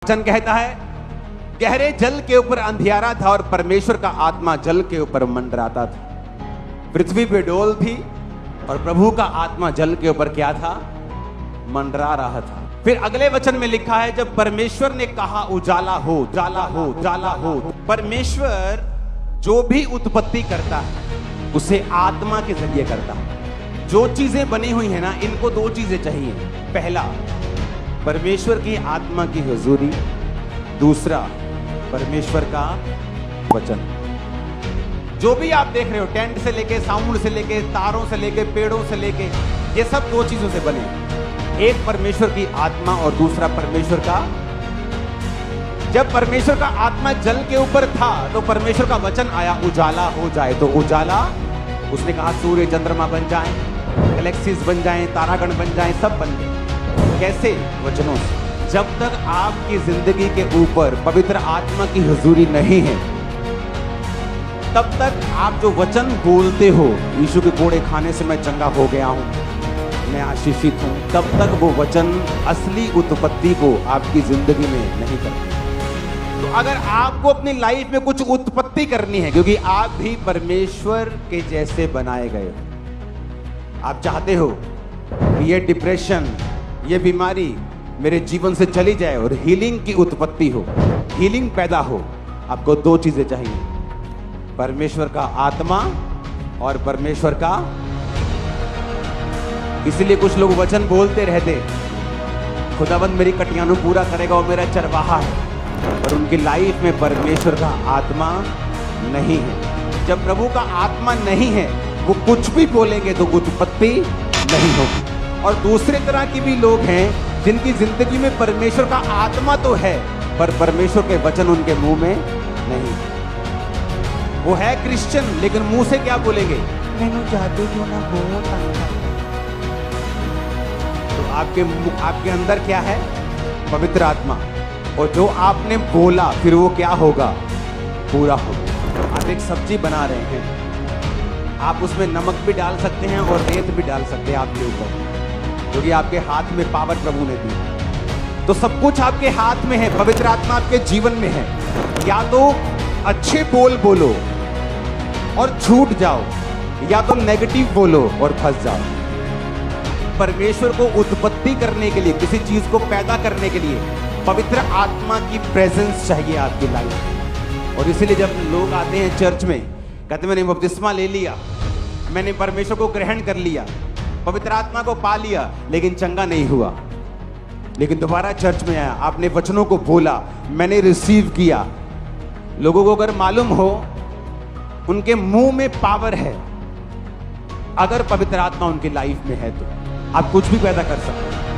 वचन कहता है गहरे जल के ऊपर अंधियारा था और परमेश्वर का आत्मा जल के ऊपर मंडराता था। पृथ्वी पे डोल थी और प्रभु का आत्मा जल के ऊपर क्या था? मंडरा रहा था। फिर अगले वचन में लिखा है जब परमेश्वर ने कहा उजाला हो, उजाला हो, उजाला हो। परमेश्वर जो भी उत्पत्ति करता है उसे आत्मा के जरिए करता है। जो चीजें बनी हुई है ना, इनको दो चीजें चाहिए। पहला, परमेश्वर की आत्मा की हुजूरी। दूसरा, परमेश्वर का वचन। जो भी आप देख रहे हो, टेंट से लेके, साउंड से लेके, तारों से लेके, पेड़ों से लेके, ये सब दो चीजों से बने। एक परमेश्वर की आत्मा और दूसरा परमेश्वर का। जब परमेश्वर का आत्मा जल के ऊपर था तो परमेश्वर का वचन आया उजाला हो जाए, तो उजाला, उसने कहा सूर्य चंद्रमा बन जाएं, गैलेक्सीज बन जाएं, तारागण बन जाएं, सब बन गए। कैसे? वचनों से। जब तक आपकी जिंदगी के ऊपर पवित्र आत्मा की हुजूरी नहीं है, तब तक आप जो वचन बोलते हो, यीशु के कोड़े खाने से मैं चंगा हो गया हूं, मैं आशीषित हूं, तब तक वो वचन असली उत्पत्ति को आपकी जिंदगी में नहीं करते। तो अगर आपको अपनी लाइफ में कुछ उत्पत्ति करनी है, क्योंकि आप भी परमेश्वर के जैसे बनाए गए हो, आप चाहते हो कि ये डिप्रेशन, ये बीमारी मेरे जीवन से चली जाए और हीलिंग की उत्पत्ति हो, हीलिंग पैदा हो, आपको दो चीजें चाहिए, परमेश्वर का आत्मा और परमेश्वर का। इसलिए कुछ लोग वचन बोलते रहते, खुदाबंद मेरी कटियां पूरा करेगा, वो मेरा चरवाहा है, और उनकी लाइफ में परमेश्वर का आत्मा नहीं है। जब प्रभु का आत्मा नहीं है, वो कुछ भी बोलेंगे तो उत्पत्ति नहीं होगी। और दूसरे तरह की भी लोग हैं जिनकी जिंदगी में परमेश्वर का आत्मा तो है पर परमेश्वर के वचन उनके मुंह में नहीं। वो है क्रिश्चियन लेकिन मुंह से क्या बोलेंगे? मैंने जादू टोना बहुत आता है। तो आपके अंदर क्या है? पवित्र आत्मा। और जो आपने बोला फिर वो क्या होगा? पूरा होगा। आप एक सब्जी बना रहे हैं, आप उसमें नमक भी डाल सकते हैं और रेत भी डाल सकते हैं आपके ऊपर, क्योंकि आपके हाथ में पावर प्रभु ने दी। तो सब कुछ आपके हाथ में है, पवित्र आत्मा आपके जीवन में है। या तो अच्छे बोल बोलो और छूट जाओ, या तो नेगेटिव बोलो और फंस जाओ। परमेश्वर को उत्पत्ति करने के लिए, किसी चीज को पैदा करने के लिए पवित्र आत्मा की प्रेजेंस चाहिए आपकी लाइफ में। और इसीलिए जब लोग आते हैं चर्च में, कहते मैंने बपतिस्मा ले लिया, मैंने परमेश्वर को ग्रहण कर लिया, पवित्र आत्मा को पा लिया, लेकिन चंगा नहीं हुआ। लेकिन दोबारा चर्च में आया, आपने वचनों को बोला, मैंने रिसीव किया। लोगों को अगर मालूम हो उनके मुंह में पावर है, अगर पवित्र आत्मा उनकी लाइफ में है, तो आप कुछ भी पैदा कर सकते हैं।